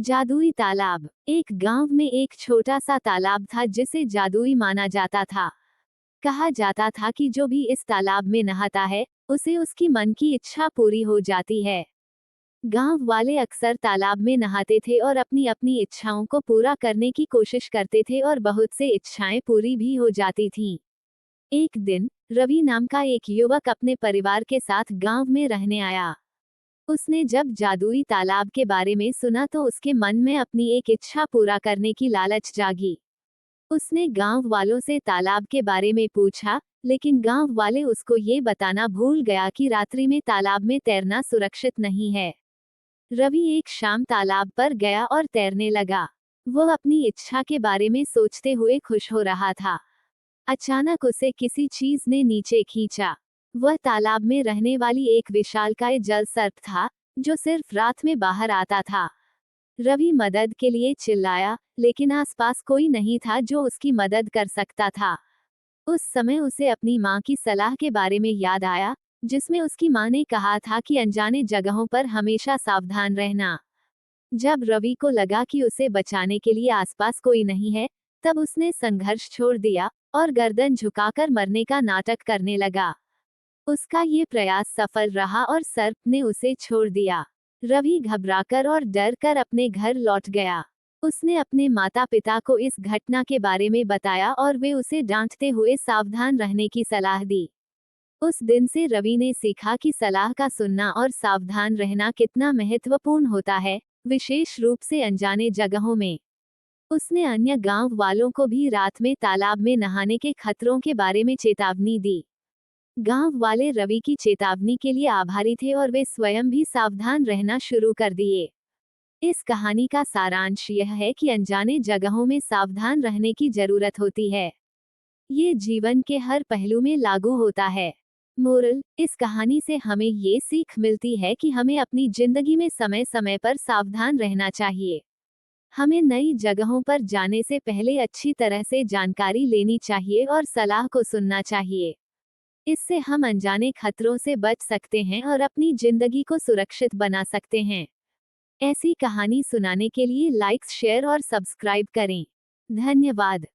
जादुई तालाब। एक गांव में एक छोटा सा तालाब था जिसे जादुई माना जाता था। कहा जाता था कि जो भी इस तालाब में नहाता है उसे उसकी मन की इच्छा पूरी हो जाती है। गांव वाले अक्सर तालाब में नहाते थे और अपनी अपनी इच्छाओं को पूरा करने की कोशिश करते थे और बहुत से इच्छाएं पूरी भी हो जाती थीं। एक दिन रवि नाम का एक युवक अपने परिवार के साथ गांव में रहने आया। उसने जब जादुई तालाब के बारे में सुना तो उसके मन में अपनी एक इच्छा पूरा करने की लालच जागी। उसने गांव वालों से तालाब के बारे में पूछा, लेकिन गांव वाले उसको ये बताना भूल गया कि रात्रि में तालाब में तैरना सुरक्षित नहीं है। रवि एक शाम तालाब पर गया और तैरने लगा। वो अपनी इच्छा के बारे में सोचते हुए खुश हो रहा था। अचानक उसे किसी चीज ने नीचे खींचा। वह तालाब में रहने वाली एक विशालकाय जल सर्प था, जो सिर्फ रात में बाहर आता था। रवि मदद के लिए चिल्लाया, लेकिन आसपास कोई नहीं था जो उसकी मदद कर सकता था। उस समय उसे अपनी माँ की सलाह के बारे में याद आया, जिसमें उसकी माँ ने कहा था कि अनजाने जगहों पर हमेशा सावधान रहना। जब रवि को लगा कि उसे बचाने के लिए आसपास कोई नहीं है, तब उसने संघर्ष छोड़ दिया और गर्दन झुकाकर मरने का नाटक करने लगा। उसका ये प्रयास सफल रहा और सर्प ने उसे छोड़ दिया। रवि घबराकर और डर कर अपने घर लौट गया। उसने अपने माता पिता को इस घटना के बारे में बताया और वे उसे डांटते हुए सावधान रहने की सलाह दी। उस दिन से रवि ने सीखा कि सलाह का सुनना और सावधान रहना कितना महत्वपूर्ण होता है, विशेष रूप से अनजाने जगहों में। उसने अन्य गांव वालों को भी रात में तालाब में नहाने के खतरों के बारे में चेतावनी दी। गांव वाले रवि की चेतावनी के लिए आभारी थे और वे स्वयं भी सावधान रहना शुरू कर दिए। इस कहानी का सारांश यह है कि अनजाने जगहों में सावधान रहने की जरूरत होती है। ये जीवन के हर पहलू में लागू होता है। मोरल: इस कहानी से हमें ये सीख मिलती है कि हमें अपनी जिंदगी में समय समय पर सावधान रहना चाहिए। हमें नई जगहों पर जाने से पहले अच्छी तरह से जानकारी लेनी चाहिए और सलाह को सुनना चाहिए। इससे हम अनजाने खतरों से बच सकते हैं और अपनी जिंदगी को सुरक्षित बना सकते हैं। ऐसी कहानी सुनाने के लिए लाइक, शेयर और सब्सक्राइब करें। धन्यवाद।